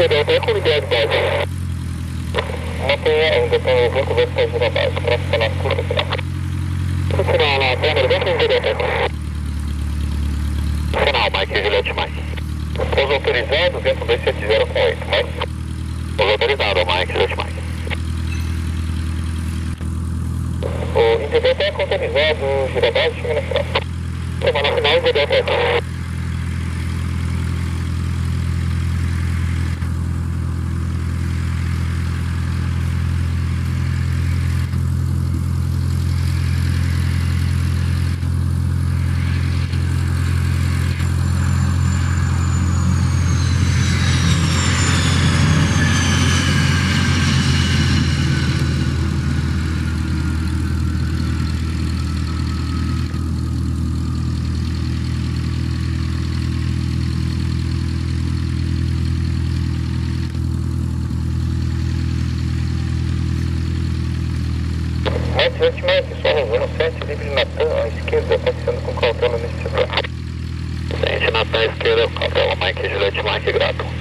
até com unidade base. Mantenha ainda, tem o vento vai sair da base, para ficar na curva final. Final na câmera, vem com o direto. Final, Mike, Juliette, Mike. Os autorizados, vento 270 com 8, Mike. Os autorizados, Mike, Juliette, Mike. O interpreto é autorizado, gira base, chega na final. Toma na final e vou dar até. Mike, só roubando 7, livre Natan à esquerda, passando com cautela nesse setor. Gente, Natan à esquerda, cautela, Mike, Juliette, Mike, grato.